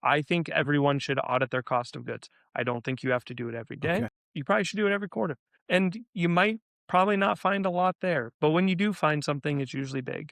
I think everyone should audit their cost of goods. I don't think you have to do it every day. Okay. You probably should do it every quarter. And you might probably not find a lot there, but when you do find something, it's usually big.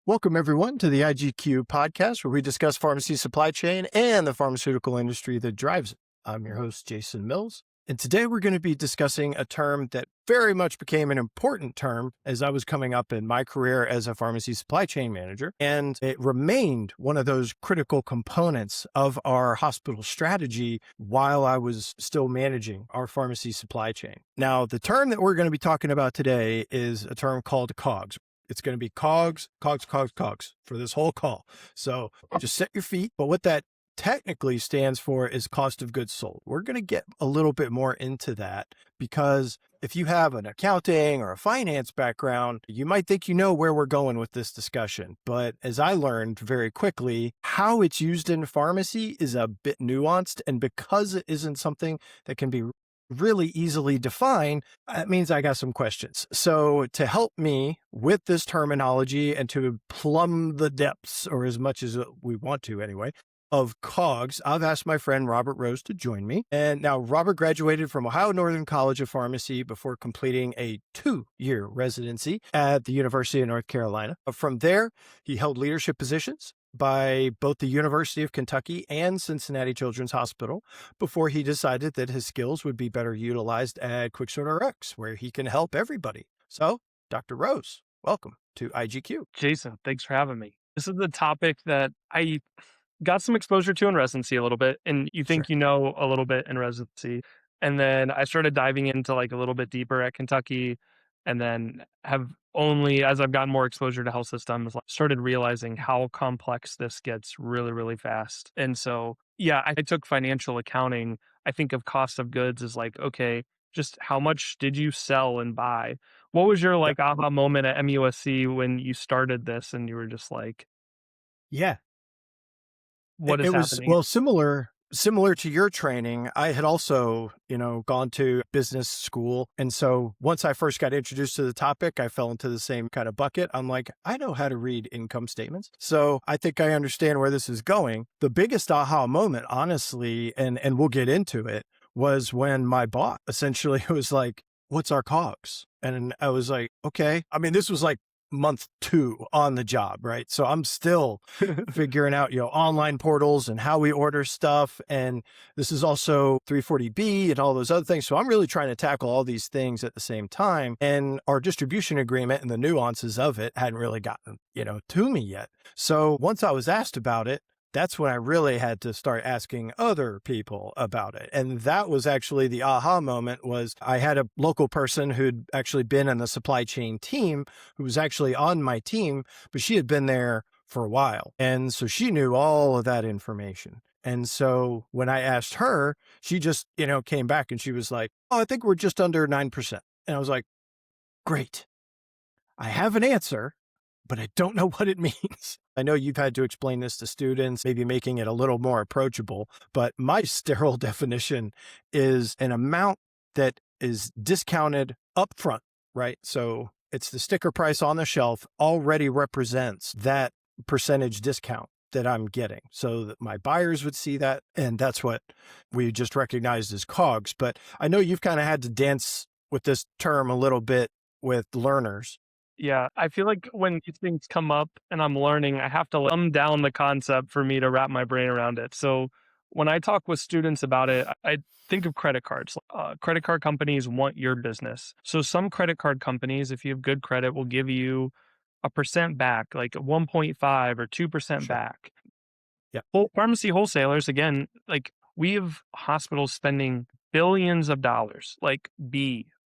Welcome, everyone, to the IGQ podcast, where we discuss pharmacy supply chain and the pharmaceutical industry that drives it. I'm your host, Jason Mills, and today we're going to be discussing a term that very much became an important term as I was coming up in my career as a pharmacy supply chain manager, and it remained one of those critical components of our hospital strategy while I was still managing our pharmacy supply chain. Now, the term that we're going to be talking about today is a term called COGS. It's going to be COGS for this whole call. So just set your feet. But what that technically stands for is cost of goods sold. We're going to get a little bit more into that because if you have an accounting or a finance background, you might think you know where we're going with this discussion. But as I learned very quickly, how it's used in pharmacy is a bit nuanced. And because it isn't something that can be really easily defined, that means I got some questions. So to help me with this terminology and to plumb the depths, or as much as we want to anyway, of COGS, I've asked my friend Robert Rose to join me. And now Robert graduated from Ohio Northern College of Pharmacy before completing a 2-year residency at the University of North Carolina. From there, he held leadership positions by both the University of Kentucky and Cincinnati Children's Hospital before he decided that his skills would be better utilized at QuicksortRx, where he can help everybody. So, Dr. Rose, welcome to IGQ. Jason, thanks for having me. This is the topic that I got some exposure to in residency a little bit, and you think Sure. you know a little bit in residency. And then I started diving into like a little bit deeper at Kentucky, and then have only, as I've gotten more exposure to health systems, started realizing how complex this gets really, really fast. And so, yeah, I took financial accounting. I think of cost of goods as like, okay, just how much did you sell and buy? What was your Yep. like aha moment at MUSC when you started this and you were just like, Yeah. what is It was, happening? well, similar to your training. I had also, gone to business school. And so once I first got introduced to the topic, I fell into the same kind of bucket. I'm like, I know how to read income statements. So I think I understand where this is going. The biggest aha moment, honestly, and we'll get into it, was when my boss essentially was like, what's our COGS? And I was like, okay. I mean, this was like month 2 on the job, right? So I'm still figuring out, online portals and how we order stuff. And this is also 340B and all those other things. So I'm really trying to tackle all these things at the same time. And our distribution agreement and the nuances of it hadn't really gotten, to me yet. So once I was asked about it, that's when I really had to start asking other people about it. And that was actually the aha moment. Was I had a local person who'd actually been in the supply chain team who was actually on my team, but she had been there for a while. And so she knew all of that information. And so when I asked her, she just, came back and she was like, oh, I think we're just under 9%. And I was like, great. I have an answer, but I don't know what it means. I know you've had to explain this to students, maybe making it a little more approachable, but my sterile definition is an amount that is discounted upfront, right? So it's the sticker price on the shelf already represents that percentage discount that I'm getting so that my buyers would see that. And that's what we just recognized as COGS. But I know you've kind of had to dance with this term a little bit with learners. Yeah, I feel like when these things come up and I'm learning, I have to dumb down the concept for me to wrap my brain around it. So when I talk with students about it, I think of credit cards. Credit card companies want your business. So some credit card companies, if you have good credit, will give you a percent back, like 1.5 or 2% Sure. back. Yeah. Pharmacy wholesalers, again, like we have hospitals spending billions of dollars, like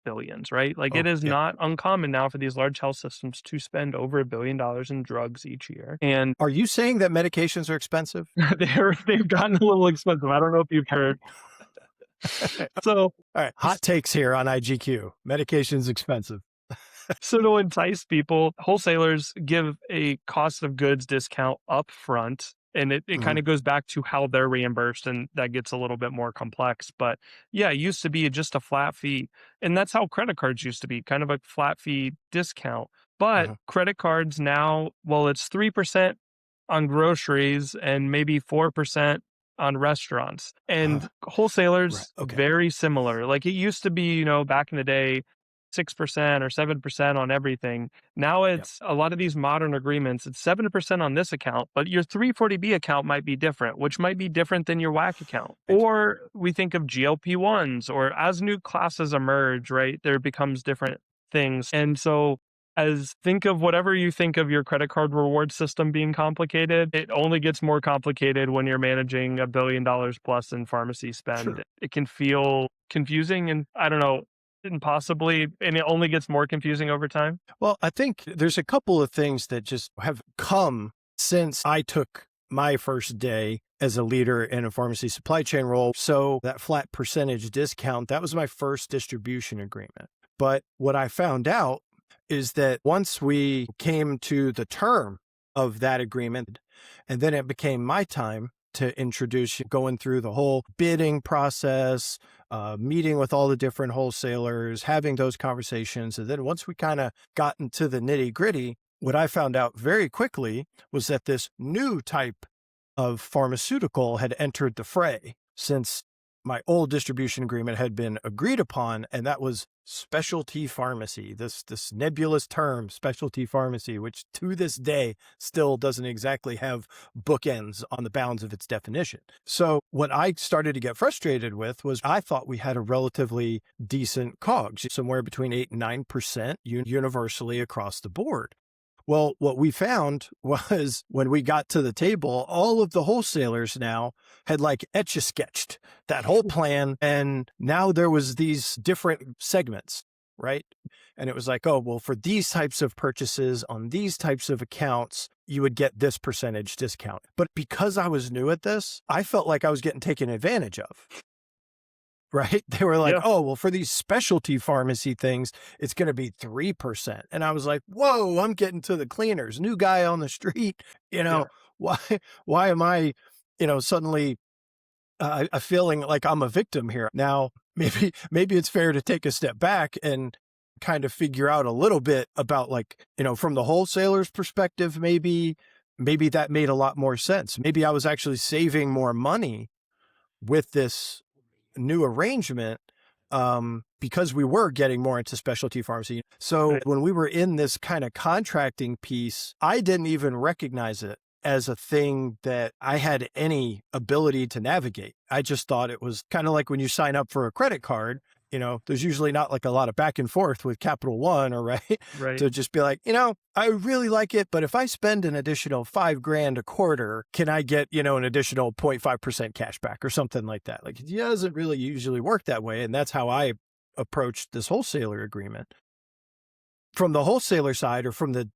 billions, right? Like it Oh, is yeah. not uncommon now for these large health systems to spend over $1 billion in drugs each year. And Are you saying that medications are expensive? they've gotten a little expensive. I don't know if you've heard. So, All right. Hot takes here on IGQ. Medication's expensive. so to entice people, wholesalers give a cost of goods discount up front. And it kind Mhm. of goes back to how they're reimbursed, and that gets a little bit more complex. But yeah, it used to be just a flat fee. And that's how credit cards used to be, kind of a flat fee discount. But Mhm. credit cards now, well, it's 3% on groceries and maybe 4% on restaurants. And Right. wholesalers, Okay. very similar. Like it used to be, back in the day, 6% or 7% on everything. Now Yep. it's a lot of these modern agreements, it's 7% on this account, but your 340B account might be different, which might be different than your WAC account. Right. Or we think of GLP-1s, or as new classes emerge, right, there becomes different things. And so as think of whatever you think of your credit card reward system being complicated, it only gets more complicated when you're managing $1 billion plus in pharmacy spend. Sure. It can feel confusing, and I don't know, and possibly, and it only gets more confusing over time. Well, I think there's a couple of things that just have come since I took my first day as a leader in a pharmacy supply chain role. So that flat percentage discount, that was my first distribution agreement. But what I found out is that once we came to the term of that agreement, and then it became my time to introduce going through the whole bidding process, meeting with all the different wholesalers, having those conversations. And then once we kind of got into the nitty gritty, what I found out very quickly was that this new type of pharmaceutical had entered the fray since my old distribution agreement had been agreed upon, and that was specialty pharmacy. This nebulous term, specialty pharmacy, which to this day still doesn't exactly have bookends on the bounds of its definition. So what I started to get frustrated with was I thought we had a relatively decent COGS, somewhere between 8 and 9% universally across the board. Well, what we found was when we got to the table, all of the wholesalers now had like etch-a-sketched that whole plan. And now there was these different segments, right? And it was like, oh, well, for these types of purchases on these types of accounts, you would get this percentage discount. But because I was new at this, I felt like I was getting taken advantage of. Right? They were like, Yeah, oh, well, for these specialty pharmacy things, it's going to be 3%. And I was like, whoa, I'm getting to the cleaners, new guy on the street. You yeah, know, why, why am I, suddenly feeling like I'm a victim here? Now, maybe it's fair to take a step back and kind of figure out a little bit about like, from the wholesaler's perspective, maybe that made a lot more sense. Maybe I was actually saving more money with this new arrangement because we were getting more into specialty pharmacy. So right. when we were in this kind of contracting piece, I didn't even recognize it as a thing that I had any ability to navigate. I just thought it was kind of like when you sign up for a credit card. There's usually not like a lot of back and forth with Capital One, or right, Right. to just be like, I really like it, but if I spend an additional $5,000 a quarter, can I get, an additional 0.5% cash back or something like that? Like, it doesn't really usually work that way. And that's how I approached this wholesaler agreement. From the wholesaler side, or from the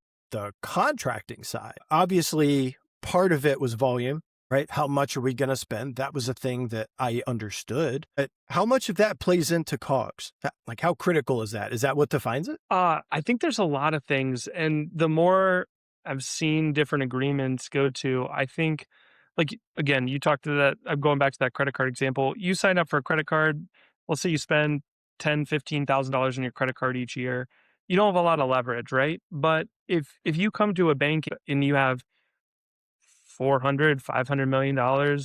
contracting side, obviously part of it was volume, right? How much are we going to spend? That was a thing that I understood. But how much of that plays into COGS? Like, how critical is that? Is that what defines it? I think there's a lot of things, and the more I've seen different agreements go to, I think, like, again, you talked to that. I'm going back to that credit card example. You sign up for a credit card. Let's say you spend $15,000 on your credit card each year. You don't have a lot of leverage, right? But if you come to a bank and you have 400, $500 million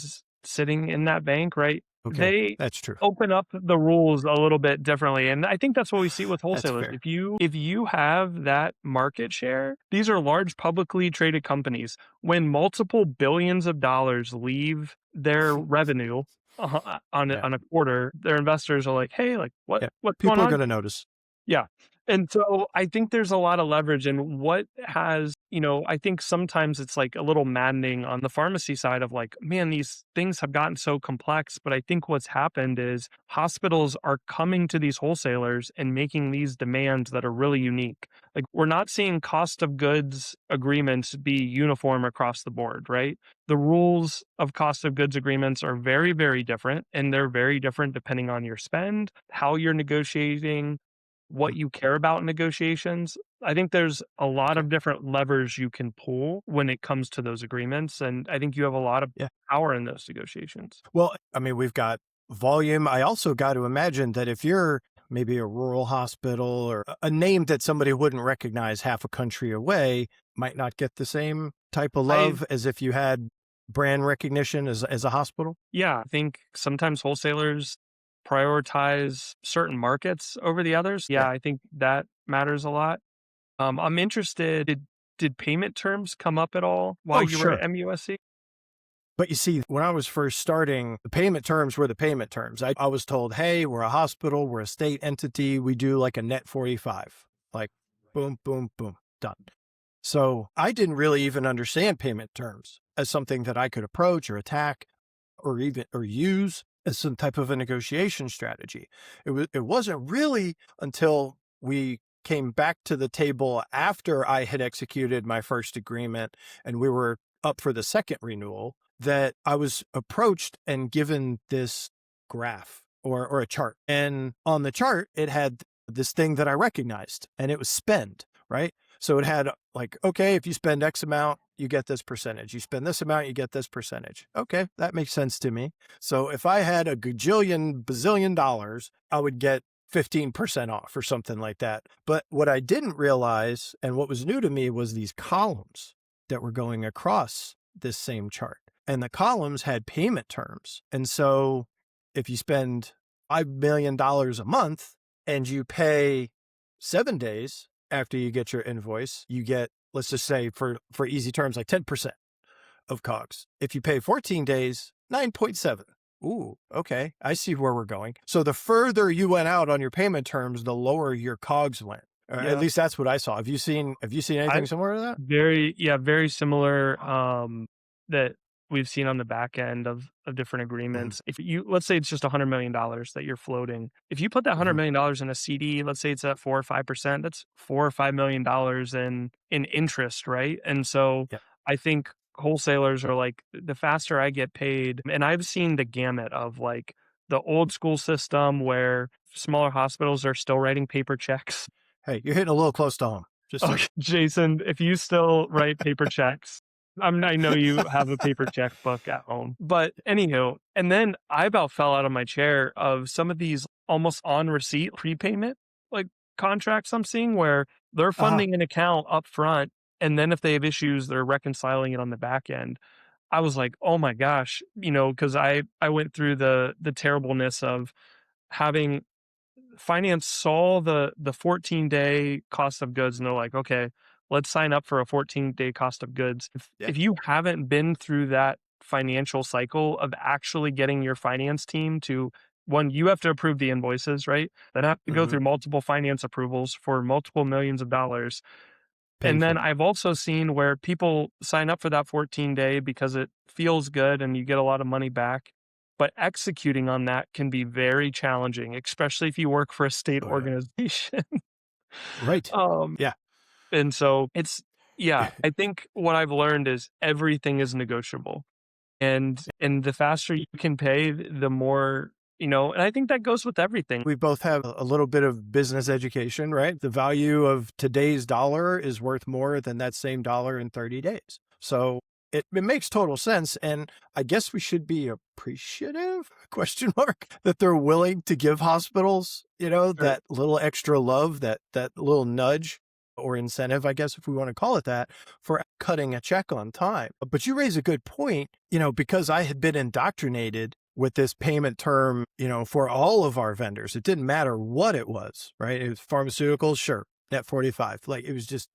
sitting in that bank, right? Okay, They that's true. open up the rules a little bit differently. And I think that's what we see with That's wholesalers. fair. If you have that market share, these are large publicly traded companies. When multiple billions of dollars leave their revenue Yeah. on a quarter, their investors are like, hey, like Yeah. what's going People are on? going to notice. Yeah. And so I think there's a lot of leverage in what has, I think sometimes it's like a little maddening on the pharmacy side of like, man, these things have gotten so complex. But I think what's happened is hospitals are coming to these wholesalers and making these demands that are really unique. Like, we're not seeing cost of goods agreements be uniform across the board, right? The rules of cost of goods agreements are very, very different, and they're very different depending on your spend, how you're negotiating, what you care about in negotiations. I think there's a lot Okay. of different levers you can pull when it comes to those agreements, and I think you have a lot of Yeah. power in those negotiations. Well, I mean, we've got volume. I also got to imagine that if you're maybe a rural hospital or a name that somebody wouldn't recognize half a country away, might not get the same type of I love as if you had brand recognition as a hospital. Yeah, I think sometimes wholesalers prioritize certain markets over the others. Yeah, Yeah. I think that matters a lot. I'm interested, did payment terms come up at all while Oh, you were sure. at MUSC? But you see, when I was first starting, the payment terms were the payment terms. I was told, hey, we're a hospital, we're a state entity, we do like a net 45, like boom, boom, boom, done. So I didn't really even understand payment terms as something that I could approach or attack or even or use as some type of a negotiation strategy. It wasn't really until we came back to the table after I had executed my first agreement and we were up for the second renewal that I was approached and given this graph or a chart. And on the chart, it had this thing that I recognized and it was spend, right? So it had like, okay, if you spend X amount, you get this percentage. You spend this amount, you get this percentage. Okay, that makes sense to me. So if I had a gajillion, bazillion dollars, I would get 15% off or something like that. But what I didn't realize and what was new to me was these columns that were going across this same chart. And the columns had payment terms. And so if you spend $5 million a month and you pay 7 days after you get your invoice, you get, let's just say for easy terms, like 10% of COGS. If you pay 14 days, 9.7. Ooh, okay. I see where we're going. So the further you went out on your payment terms, the lower your COGS went. At Yeah. least that's what I saw. Have you seen I anything similar to that? very similar, that we've seen on the back end of different Mhm, agreements. If you let's say it's just $100 million that you're floating. If you put that mhm. $100 million in a CD, let's say it's at 4 or 5%, that's $4 or $5 million in interest, right? And so Yeah. I think wholesalers are like, the faster I get paid, and I've seen the gamut of like the old school system where smaller hospitals are still writing paper checks. Hey, you're hitting a little close to home. Just saying. Okay, Jason, if you still write paper checks, I know you have a paper checkbook at home. But anywho, and then I about fell out of my chair of some of these almost on receipt prepayment like contracts I'm seeing where they're Uh-huh. funding an account up front, and then if they have issues, they're reconciling it on the back end. I was like, oh my gosh, because I went through the terribleness of having finance saw the 14-day cost of goods, and they're like, okay, let's sign up for a 14-day cost of goods. Yeah. If you haven't been through that financial cycle of actually getting your finance team to, one, you have to approve the invoices, right? Then have to go Mhm. through multiple finance approvals for multiple millions of dollars. And then Painful. I've also seen where people sign up for that 14-day because it feels good and you get a lot of money back. But executing on that can be very challenging, especially if you work for a state Oh, yeah. organization. Right. um, Yeah. and so yeah, I think what I've learned is everything is negotiable. And the faster you can pay, the more, and I think that goes with everything. We both have a little bit of business education, right? The value of today's dollar is worth more than that same dollar in 30 days. So it makes total sense. And I guess we should be appreciative, question mark, that they're willing to give hospitals, Sure. that little extra love, that little nudge or incentive, I guess, if we want to call it that, for cutting a check on time. But you raise a good point, because I had been indoctrinated with this payment term, for all of our vendors. It didn't matter what it was, right? It was pharmaceuticals, sure, net 45. Like it was just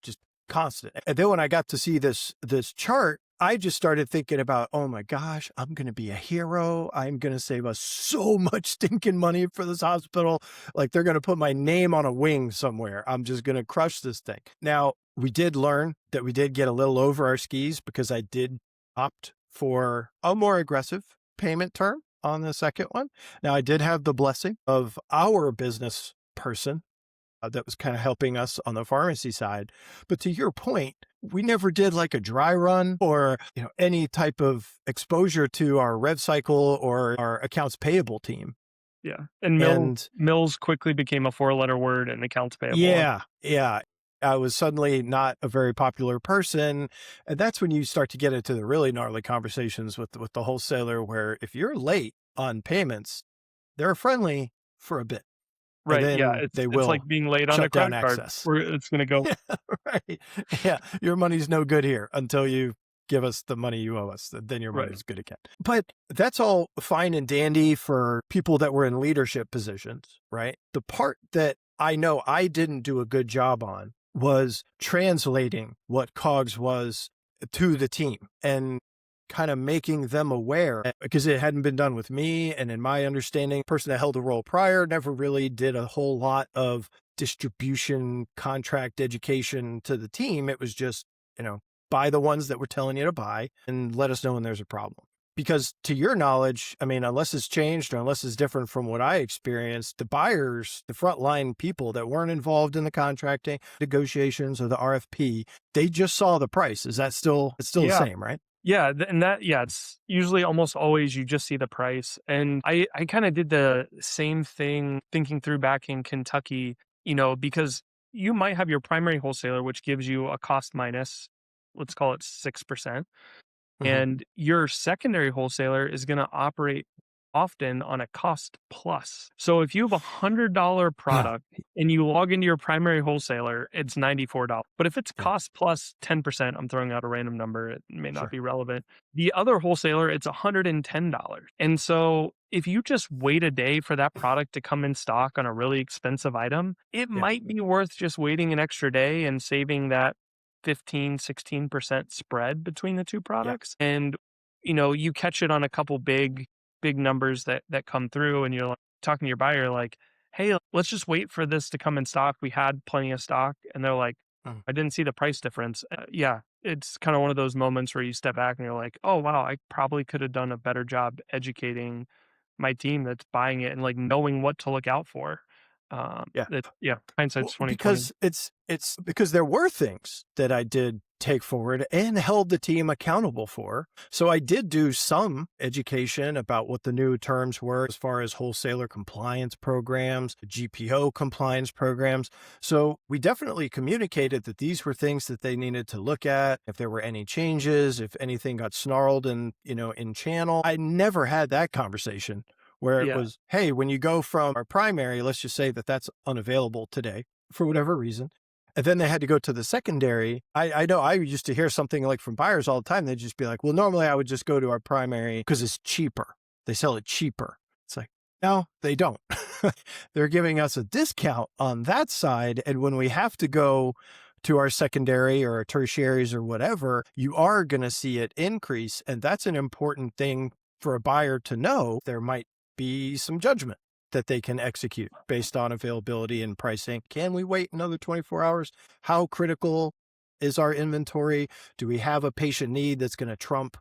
constant. And then when I got to see this chart, I just started thinking about, oh my gosh, I'm going to be a hero. I'm going to save us so much stinking money for this hospital. Like they're going to put my name on a wing somewhere. I'm just going to crush this thing. Now, we did learn that we did get a little over our skis because I did opt for a more aggressive payment term on the second one. Now, I did have the blessing of our business person that was kind of helping us on the pharmacy side. But to your point, we never did like a dry run or any type of exposure to our rev cycle or our accounts payable team. Yeah. And And Mills quickly became a 4-letter word in accounts payable. yeah, I was suddenly not a very popular person. And that's when you start to get into the really gnarly conversations with the wholesaler, where if you're late on payments, they're friendly for a bit, and Right, yeah, then they it's like will being late on a shut down credit card access. where it's gonna go. Yeah, right. Yeah, your money's no good here until you give us the money you owe us. Then your Right. money's good again. But that's all fine and dandy for people that were in leadership positions, right? The part that I know I didn't do a good job on was translating what COGS was to the team and kind of making them aware, because it hadn't been done with me. And in my understanding, the person that held the role prior never really did a whole lot of distribution contract education to the team. It was just, buy the ones that we're telling you to buy and let us know when there's a problem. Because to your knowledge, I mean, unless it's changed or unless it's different from what I experienced, the buyers, the frontline people that weren't involved in the contracting negotiations or the RFP, they just saw the price. Is that it's still the Yeah. same, right? Yeah, and that yeah, it's usually almost always you just see the price. And I kinda did the same thing thinking through back in Kentucky, because you might have your primary wholesaler, which gives you a cost minus, let's call it 6%. Hmm. And your secondary wholesaler is going to operate often on a cost plus. So if you have $100 Ah, product and you log into your primary wholesaler, it's $94. But if it's yeah, cost plus 10%, I'm throwing out a random number, it may not sure. be relevant. The other wholesaler, it's $110. And so if you just wait a day for that product to come in stock on a really expensive item, it Yeah, might be worth just waiting an extra day and saving that 15, 16% spread between the two yeah. products. And, you catch it on a couple big numbers that come through and you're like talking to your buyer like, "Hey, let's just wait for this to come in stock. We had plenty of stock." And they're like, Mm, "I didn't see the price difference." Yeah, it's kind of one of those moments where you step back and you're like, "Oh, wow, I probably could have done a better job educating my team that's buying it and like knowing what to look out for." yeah. Yeah, hindsight's Well, 2020. because it's because there were things that I did take forward and held the team accountable for. So I did do some education about what the new terms were as far as wholesaler compliance programs, GPO compliance programs. So we definitely communicated that these were things that they needed to look at, if there were any changes, if anything got snarled in channel. I never had that conversation where it Yeah. was, hey, when you go from our primary, let's just say that that's unavailable today for whatever reason. And then they had to go to the secondary. I know I used to hear something like from buyers all the time. They'd just be like, well, normally I would just go to our primary because it's cheaper. They sell it cheaper. It's like, no, they don't. They're giving us a discount on that side. And when we have to go to our secondary or our tertiaries or whatever, you are going to see it increase. And that's an important thing for a buyer to know. There might be some judgment that they can execute based on availability and pricing. Can we wait another 24 hours? How critical is our inventory? Do we have a patient need that's going to trump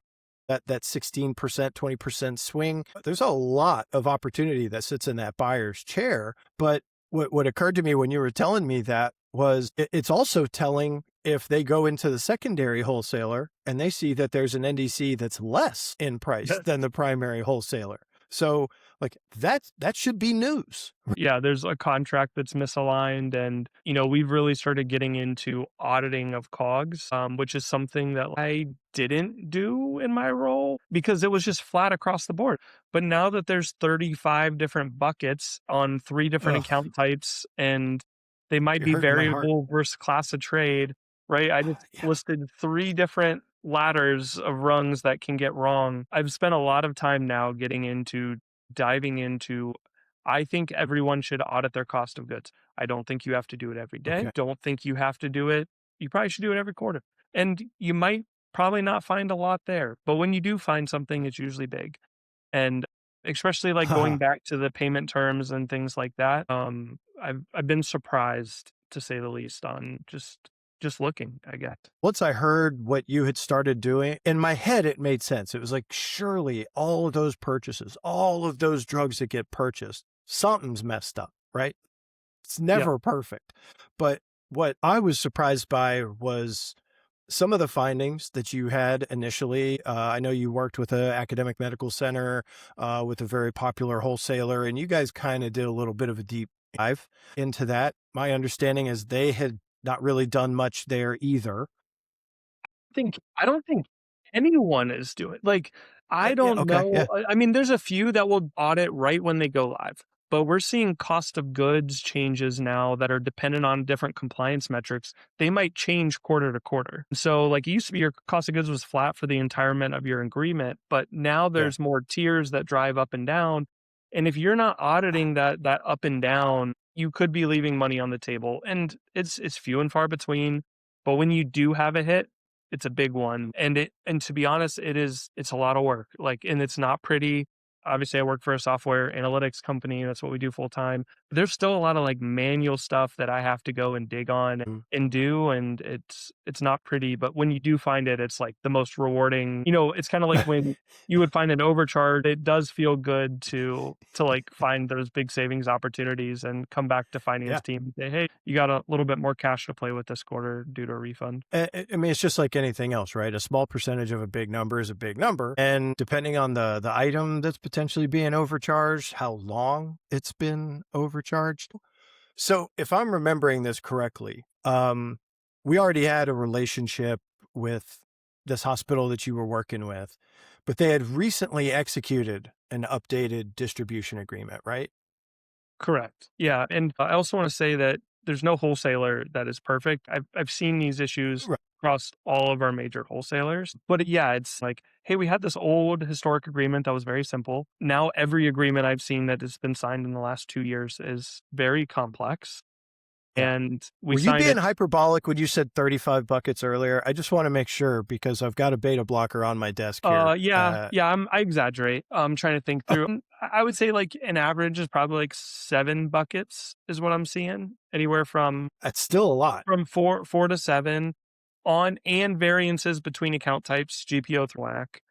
that 16%, 20% swing? There's a lot of opportunity that sits in that buyer's chair. But what occurred to me when you were telling me that was it's also telling if they go into the secondary wholesaler and they see that there's an NDC that's less in price than the primary wholesaler. So like that should be news. Yeah, there's a contract that's misaligned, and we've really started getting into auditing of COGS, which is something that I didn't do in my role because it was just flat across the board. But now that there's 35 different buckets on three different Ugh, account types, and they might you're be hurting my heart. variable versus class of trade, right? I just Yeah. listed three different ladders of rungs that can get wrong. I've spent a lot of time now diving into. I think everyone should audit their cost of goods. I don't think you have to do it every day. Okay. Don't think you have to do it. You probably should do it every quarter. And you might probably not find a lot there, but when you do find something, it's usually big. And especially like going Haha. back to the payment terms and things like that, I've been surprised to say the least on just looking, I guess. Once I heard what you had started doing, in my head, it made sense. It was like, surely all of those purchases, all of those drugs that get purchased, something's messed up, right? It's Yeah. never perfect. But what I was surprised by was some of the findings that you had initially. I know you worked with an academic medical center with a very popular wholesaler, and you guys kind of did a little bit of a deep dive into that. My understanding is not really done much there either. I don't think anyone is doing like, I Yeah, don't okay, know. yeah, I mean, there's a few that will audit right when they go live, but we're seeing cost of goods changes now that are dependent on different compliance metrics. They might change quarter to quarter. So, like, it used to be your cost of goods was flat for the entirement of your agreement, but now yeah. there's more tiers that drive up and down. And if you're not auditing that up and down, you could be leaving money on the table. And it's few and far between. But when you do have a hit, it's a big one, and to be honest, it's a lot of work, like, and it's not pretty. Obviously, I work for a software analytics company, that's what we do full time. There's still a lot of, like, manual stuff that I have to go and dig on Mm. and do, and it's not pretty, but when you do find it, it's, like, the most rewarding. It's kinda like when you would find an overcharge, it does feel good to, like, find those big savings opportunities and come back to finance Yeah. team and say, "Hey, you got a little bit more cash to play with this quarter due to a refund." I mean, it's just like anything else, right? A small percentage of a big number is a big number, and depending on the item that's potentially being overcharged, how long it's been overcharged. So, if I'm remembering this correctly, we already had a relationship with this hospital that you were working with, but they had recently executed an updated distribution agreement, right? Correct. Yeah, and I also wanna say that there's no wholesaler that is perfect. I've seen these issues Right. across all of our major wholesalers, but yeah, it's like, "Hey, we had this old historic agreement that was very simple. Now every agreement I've seen that has been signed in the last 2 years is very complex, Yeah. and we Were you signed being it." hyperbolic when you said 35 buckets earlier? I just want to make sure because I've got a beta blocker on my desk here. Yeah, I exaggerate. I'm trying to think through. I would say, like, an average is probably, like, 7 buckets is what I'm seeing, anywhere That's still a lot. from 4 to 7 on, and variances between account types, GPO through WAC.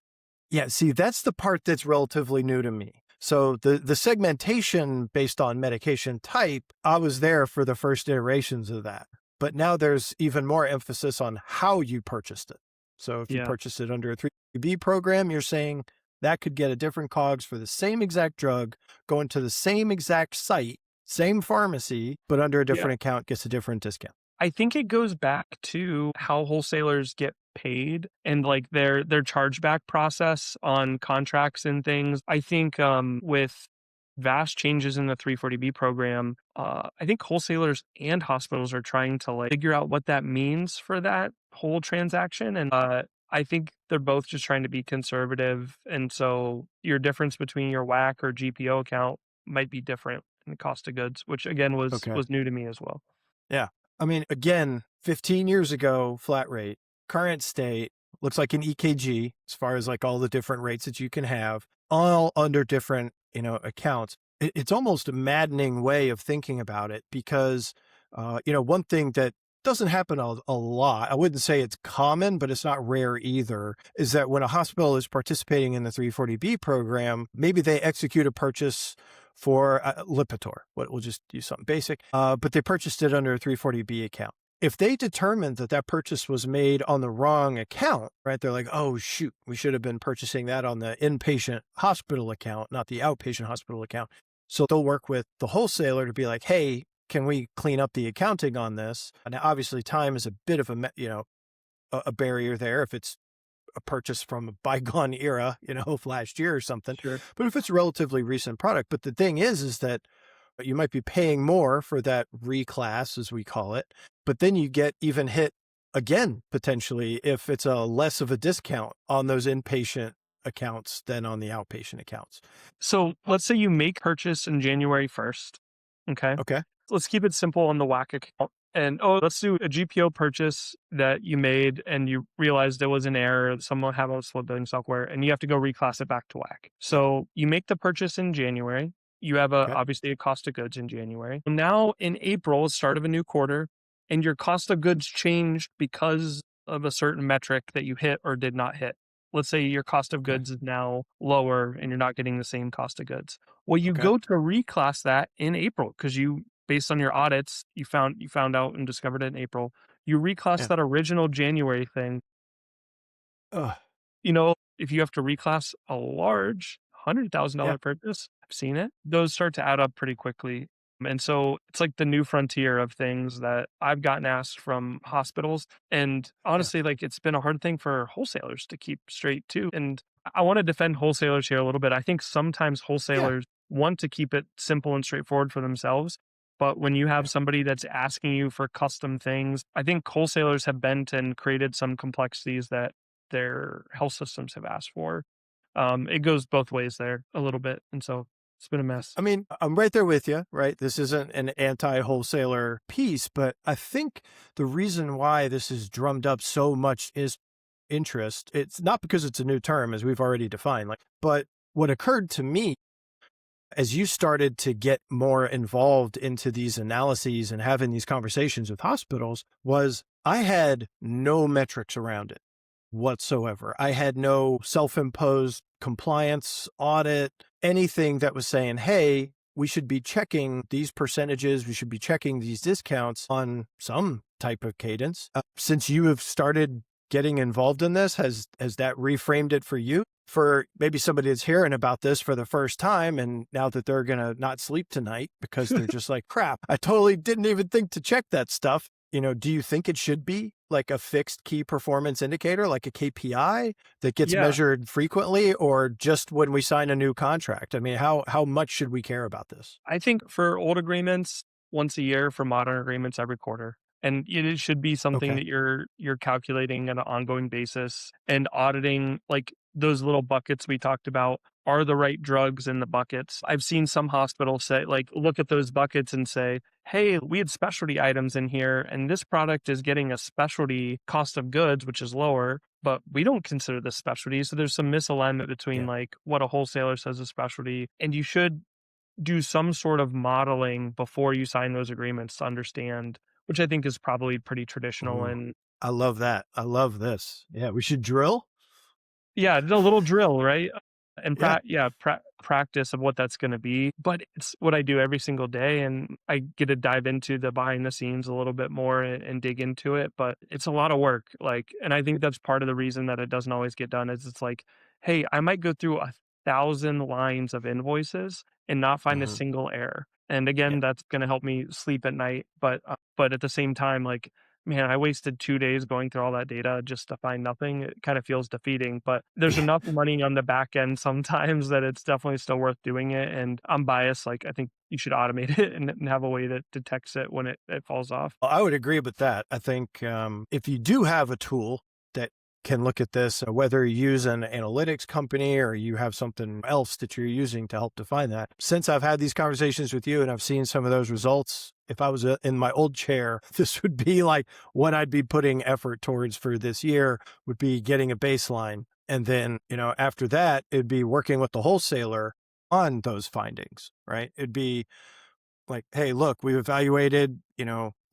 Yeah, see, that's the part that's relatively new to me. So the segmentation based on medication type, I was there for the first iterations of that. But now there's even more emphasis on how you purchased it. So if you Yeah, purchased it under a 3B program, you're saying that could get a different COGS for the same exact drug, going to the same exact site, same pharmacy, but under a yeah. different account gets a different discount. I think it goes back to how wholesalers get paid and, like, their chargeback process on contracts and things. I think, with vast changes in the 340B program, I think wholesalers and hospitals are trying to, like, figure out what that means for that whole transaction, and, I think they're both just trying to be conservative, and so your difference between your WAC or GPO account might be different in the cost of goods, which again Okay. was new to me as well. Yeah. I mean, again, 15 years ago, flat rate, current state looks like an EKG as far as like all the different rates that you can have, all under different, accounts. It's almost a maddening way of thinking about it because, one thing that doesn't happen a lot, I wouldn't say it's common, but it's not rare either, is that when a hospital is participating in the 340B program, maybe they execute a purchase for Lipitor. We'll just use something basic, but they purchased it under a 340B account. If they determined that that purchase was made on the wrong account, right? They're like, oh, shoot, we should have been purchasing that on the inpatient hospital account, not the outpatient hospital account. So they'll work with the wholesaler to be like, hey, can we clean up the accounting on this? And obviously, time is a bit of a barrier there if it's a purchase from a bygone era, of last year or something. Sure. But if it's a relatively recent product, but the thing is that you might be paying more for that reclass, as we call it, but then you get even hit again, potentially, if it's a less of a discount on those inpatient accounts than on the outpatient accounts. So let's say you make purchase in January 1st. Okay. Okay. Let's keep it simple on the WAC account. And let's do a GPO purchase that you made and you realized there was an error. Someone had a slow billing software and you have to go reclass it back to WAC. So you make the purchase in January. You have Okay. obviously a cost of goods in January. Now in April, start of a new quarter, and your cost of goods changed because of a certain metric that you hit or did not hit. Let's say your cost of Okay. goods is now lower and you're not getting the same cost of goods. Well, you Okay. go to reclass that in April because you, based on your audits, you found out and discovered it in April. You reclass Yeah. that original January thing. Ugh. If you have to reclass a large Yeah. $100,000 purchase, I've seen it. Those start to add up pretty quickly. And so it's like the new frontier of things that I've gotten asked from hospitals. And Yeah. honestly, like it's been a hard thing for wholesalers to keep straight too. And I want to defend wholesalers here a little bit. I think sometimes Yeah. wholesalers want to keep it simple and straightforward for themselves. But when you have Yeah. somebody that's asking you for custom things, I think wholesalers have bent and created some complexities that their health systems have asked for. It goes both ways there a little bit. And so it's been a mess. I mean, I'm right there with you, right? This isn't an anti-wholesaler piece, but I think the reason why this is drummed up so much is interest. It's not because it's a new term, as we've already defined, like, but what occurred to me as you started to get more involved into these analyses and having these conversations with hospitals was I had no metrics around it whatsoever. I had no self-imposed compliance audit, anything that was saying, hey, we should be checking these percentages, we should be checking these discounts on some type of cadence. Since you have started getting involved in this, has that reframed it for you? For maybe somebody that's hearing about this for the first time, and now that they're going to not sleep tonight because they're just like, crap, I totally didn't even think to check that stuff. Do you think it should be like a fixed key performance indicator, like a KPI that gets Yeah. measured frequently, or just when we sign a new contract? I mean, how much should we care about this? I think for old agreements, once a year, for modern agreements, every quarter. And it should be something Okay. that you're calculating on an ongoing basis and auditing like those little buckets we talked about are the right drugs in the buckets. I've seen some hospitals say like look at those buckets and say, "Hey, we had specialty items in here and this product is getting a specialty cost of goods which is lower, but we don't consider this specialty." So there's some misalignment between Yeah. like what a wholesaler says is specialty and you should do some sort of modeling before you sign those agreements to understand, which I think is probably pretty traditional. Ooh, And I love that. I love this. Yeah. We should drill. yeah, it's a little drill, right? And Yeah. practice of what that's going to be. But it's what I do every single day. And I get to dive into the behind the scenes a little bit more and dig into it. But it's a lot of work. Like, and I think that's part of the reason that it doesn't always get done is it's like, hey, I might go through 1,000 lines of invoices and not find a Mhm. single error. And Yeah. again, that's going to help me sleep at night. But at the same time, like, man, I wasted 2 days going through all that data just to find nothing. It kind of feels defeating, but there's Yeah. enough money on the back end sometimes that it's definitely still worth doing it. And I'm biased. Like, I think you should automate it and have a way to detect it when it falls off. I would agree with that. I think if you do have a tool that can look at this, whether you use an analytics company or you have something else that you're using to help define that. Since I've had these conversations with you and I've seen some of those results, if I was in my old chair, this would be like what I'd be putting effort towards for this year would be getting a baseline. And then, after that, it'd be working with the wholesaler on those findings, right? It'd be like, hey, look, we've evaluated,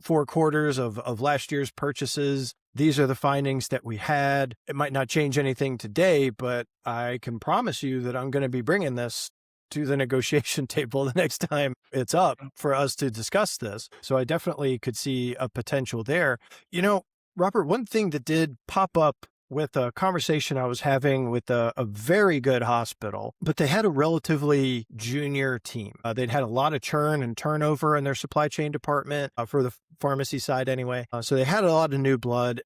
4 quarters of last year's purchases. These are the findings that we had. It might not change anything today, but I can promise you that I'm going to be bringing this to the negotiation table the next time it's up for us to discuss this. So I definitely could see a potential there. Robert, one thing that did pop up with a conversation I was having with a very good hospital, but they had a relatively junior team. They'd had a lot of churn and turnover in their supply chain department for the pharmacy side anyway. So they had a lot of new blood,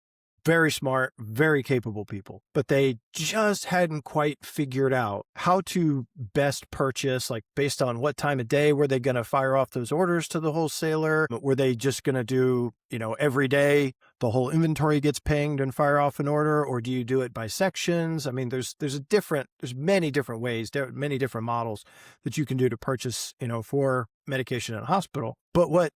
very smart, very capable people, but they just hadn't quite figured out how to best purchase, like based on what time of day were they going to fire off those orders to the wholesaler? Were they just going to do, every day the whole inventory gets pinged and fire off an order, or do you do it by sections? I mean, there's many different ways, there are many different models that you can do to purchase, for medication in a hospital. But what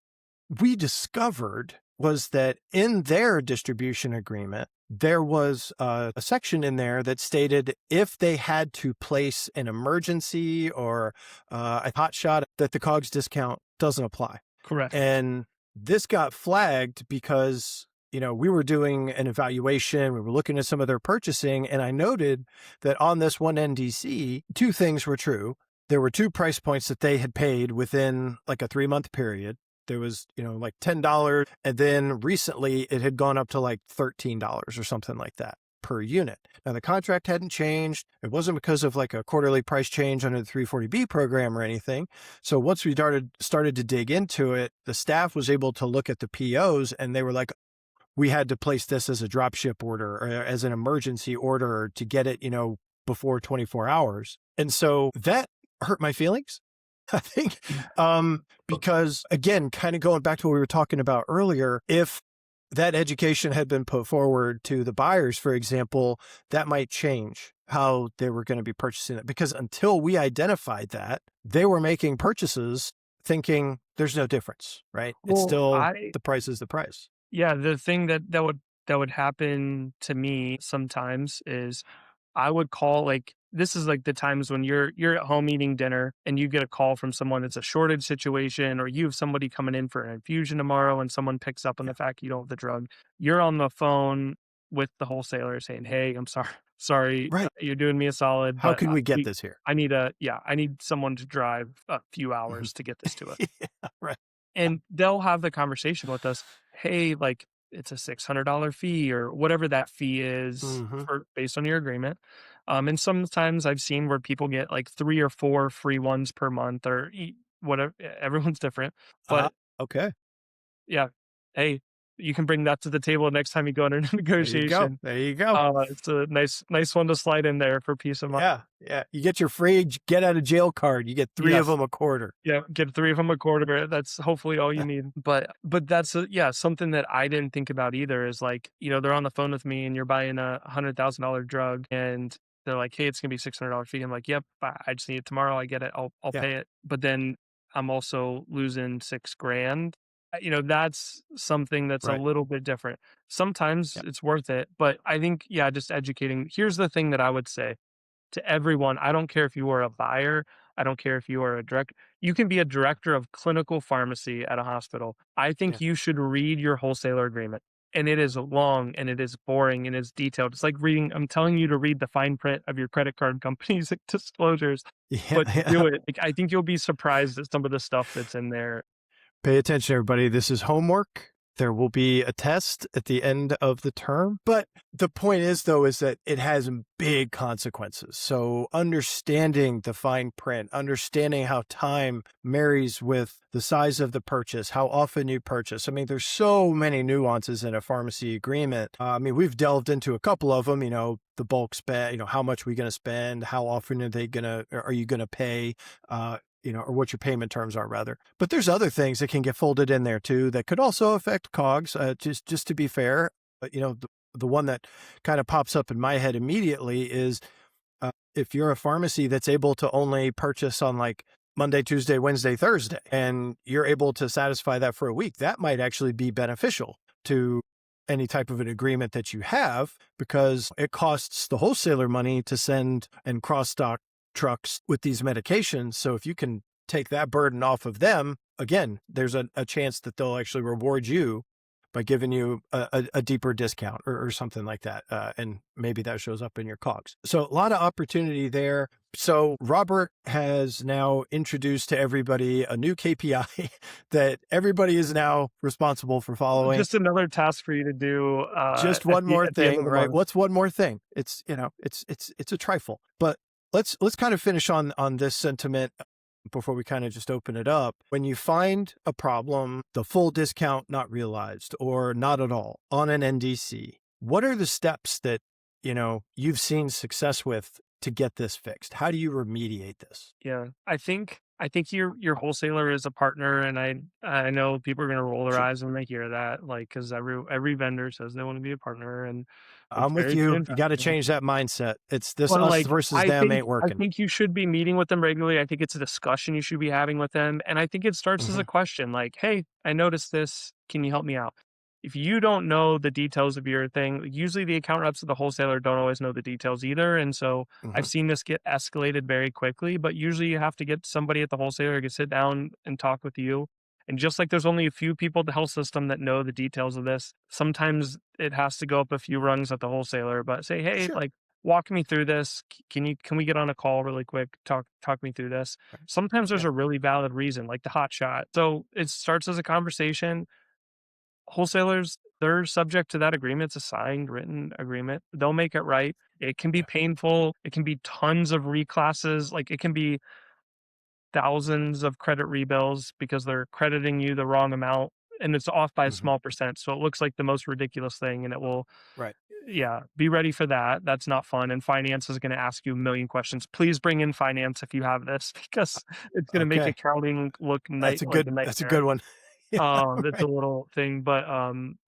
we discovered was that in their distribution agreement, there was a section in there that stated if they had to place an emergency or a hot shot, that the COGS discount doesn't apply. Correct. And this got flagged because, we were doing an evaluation, we were looking at some of their purchasing, and I noted that on this one NDC, two things were true. There were two price points that they had paid within like a 3-month period. There was, like $10. And then recently it had gone up to like $13 or something like that. per unit. Now, the contract hadn't changed. It wasn't because of like a quarterly price change under the 340B program or anything. So once we started to dig into it, the staff was able to look at the POs and they were like, we had to place this as a drop ship order or as an emergency order to get it, before 24 hours. And so that hurt my feelings. I think, because again, kind of going back to what we were talking about earlier, if that education had been put forward to the buyers, for example, that might change how they were going to be purchasing it. Because until we identified that, they were making purchases thinking there's no difference, right? It's Well, still the price is the price. yeah, the thing that would happen to me sometimes is I would call, like, this is like the times when you're at home eating dinner and you get a call from someone. It's a shortage situation, or you have somebody coming in for an infusion tomorrow and someone picks up on Yeah. the fact you don't have the drug. You're on the phone with the wholesaler saying, "Hey, I'm sorry, sorry, Right. you're doing me a solid, How but can we get this here? I need someone to drive a few Mhm. hours to get this to us." Yeah, right. And they'll have the conversation with us. Hey, like, it's a $600 fee or whatever that fee is Hmm. for based on your agreement. And sometimes I've seen where people get like 3 or 4 free ones per month or whatever. Everyone's different, Uh, but okay. yeah. Hey, you can bring that to the table next time you go into a There you go. negotiation. There you go. It's a nice one to slide in there for peace of mind. Yeah. Yeah. You get your free get out of jail card. You get 3 of Yes. them a quarter. Yeah, get 3 of them a quarter, that's hopefully all you need. But that's, yeah, something that I didn't think about either is, like, they're on the phone with me and you're buying a $100,000 drug and they're like, "Hey, it's gonna be $600 fee." I'm like, "Yep, I just need it tomorrow, I get it, I'll Yeah. pay it." But then I'm also losing 6 grand. That's something that's a Right. little bit different. Sometimes Yeah. it's worth it, but I think, yeah, just educating. Here's the thing that I would say to everyone. I don't care if you are a buyer. I don't care if you are a director. You can be a director of clinical pharmacy at a hospital. I Yeah. think you should read your wholesaler agreement. And it is long and it is boring and it's detailed. It's like reading, I'm telling you to read the fine print of your credit card company's disclosures, Yeah. but Yeah. do it. Like, I think you'll be surprised at some of the stuff that's in there. Pay attention, everybody. This is homework. There will be a test at the end of the term. But the point is, though, is that it has big consequences. So understanding the fine print, understanding how time marries with the size of the purchase, how often you purchase. I mean, there's so many nuances in a pharmacy agreement. I mean, we've delved into a couple of them, the bulk spend, how much we going to spend, how often are you going to pay? Or what your payment terms are rather. But there's other things that can get folded in there too that could also affect COGS. Just to be fair, the one that kind of pops up in my head immediately is if you're a pharmacy that's able to only purchase on like Monday, Tuesday, Wednesday, Thursday, and you're able to satisfy that for a week, that might actually be beneficial to any type of an agreement that you have because it costs the wholesaler money to send and cross stock trucks with these medications. So if you can take that burden off of them, again, there's a chance that they'll actually reward you by giving you a deeper discount or something like that. And maybe that shows up in your COGS. So a lot of opportunity there. So Robert has now introduced to everybody a new KPI that everybody is now responsible for following. Just another task for you to do Just one more at the end of thing, the right? month. What's one more thing? It's a trifle, but let's kind of finish on this sentiment before we kind of just open it up. When you find a problem, the full discount not realized or not at all on an NDC, what are the steps that, you've seen success with to get this fixed? How do you remediate this? Yeah, I think your wholesaler is a partner, and I know people are gonna roll their Sure. eyes when they hear that, like, because every vendor says they want to be a partner, and it's I'm with very you. You got to transactional. change that mindset. It's this Well, us like, versus I them think ain't I working. think you should be meeting with them regularly. I think it's a discussion you should be having with them, and I think it starts as Hmm. a question, like, "Hey, I noticed this. Can you help me out?" If you don't know the details of your thing, usually the account reps of the wholesaler don't always know the details either, and so I've Hmm. seen this get escalated very quickly, but usually you have to get somebody at the wholesaler to sit down and talk with you. And just like there's only a few people at the health system that know the details of this, sometimes it has to go up a few rungs at the wholesaler, but say, "Hey, Sure. like, walk me through this. Can we get on a call really quick? Talk me through this." Right. Sometimes there's Yeah. a really valid reason, like the hot shot. So it starts as a conversation. wholesalers, they're subject to that agreement. It's a signed, written agreement. They'll make it right. It can be Yeah. painful. It can be tons of reclasses. Like, it can be thousands of credit rebills because they're crediting you the wrong amount and it's off by a Mhm. small percent. So it looks like the most ridiculous thing and it will, Right. yeah, be ready for that. That's not fun. And finance is going to ask you a million questions. Please bring in finance if you have this because it's going to make Okay. accounting look like a That's a good nightmare. one. Yeah, That's a right. little thing, but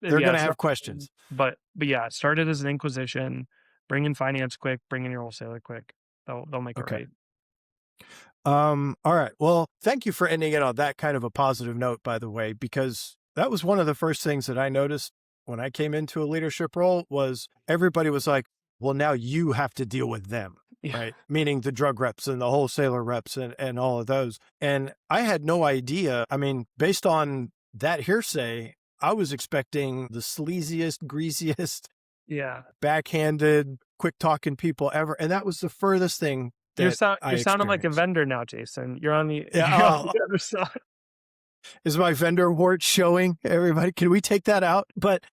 They're yeah, gonna it's have not, questions. but yeah, it started as an inquisition. Bring in finance quick, bring in your wholesaler quick. They'll make it Okay. right. All right. Well, thank you for ending it on that kind of a positive note, by the way, because that was one of the first things that I noticed when I came into a leadership role was everybody was like, well, now you have to deal with them, Yeah, right? Meaning the drug reps and the wholesaler reps and all of those. And I had no idea. I mean, based on that hearsay, I was expecting the sleaziest, greasiest, yeah. backhanded, quick talking people ever. And that was the furthest thing that I You're sounding like a experienced. vendor now, Jason. You're on the Yeah. you're on the other side. Is my vendor wart showing everybody? Can we take that out? But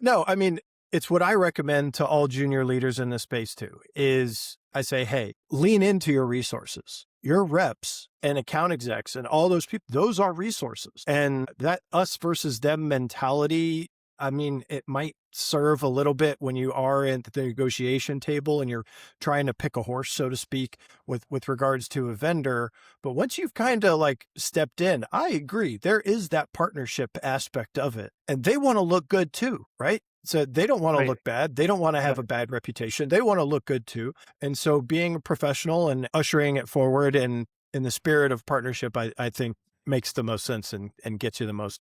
no, I mean, it's what I recommend to all junior leaders in this space too, is I say, hey, lean into your resources. Your reps and account execs and all those people, those are resources. And that us versus them mentality, I mean, it might serve a little bit when you are at the negotiation table and you're trying to pick a horse, so to speak, with regards to a vendor. But once you've kind of like stepped in, I agree, there is that partnership aspect of it. And they want to look good too, right? So they don't want to Right, look bad. They don't want to have right. a bad reputation. They want to look good too. And so being a professional and ushering it forward and in the spirit of partnership, I think makes the most sense and gets you the most,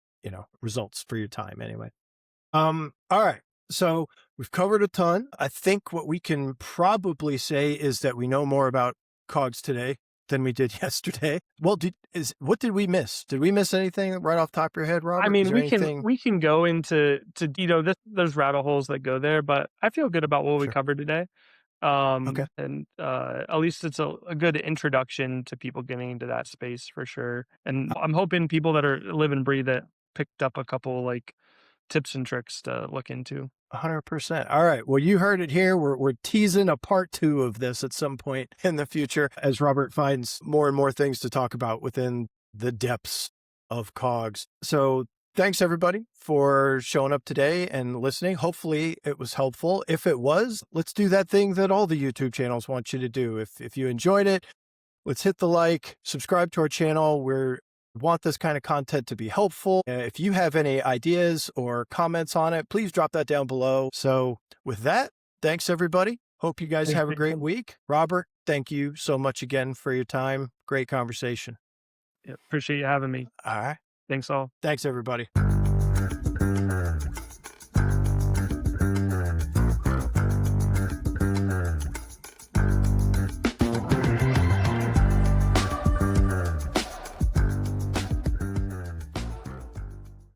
results for your time anyway. All right. So we've covered a ton. I think what we can probably say is that we know more about COGS today than we did yesterday. Well, what did we miss? Did we miss anything right off the top of your head, I Robert? Is mean, there anything? we can go into there's rabbit holes that go there, but I feel good about what we Sure. covered today. Okay. And at least it's a good introduction to people getting into that space for sure. And I'm hoping people that are live and breathe it picked up a couple like tips and tricks to look into. 100%. All right. Well, you heard it here. We're teasing a part 2 of this at some point in the future as Robert finds more and more things to talk about within the depths of COGS. So thanks everybody for showing up today and listening. Hopefully it was helpful. If it was, let's do that thing that all the YouTube channels want you to do. If you enjoyed it, let's hit the like, subscribe to our channel. We want this kind of content to be helpful. If you have any ideas or comments on it, please drop that down below. So with that, thanks everybody. Hope you guys Thanks, have a great Jason. week. Robert, thank you so much again for your time. Great conversation. Yeah, appreciate you having me. All right. Thanks all. Thanks everybody.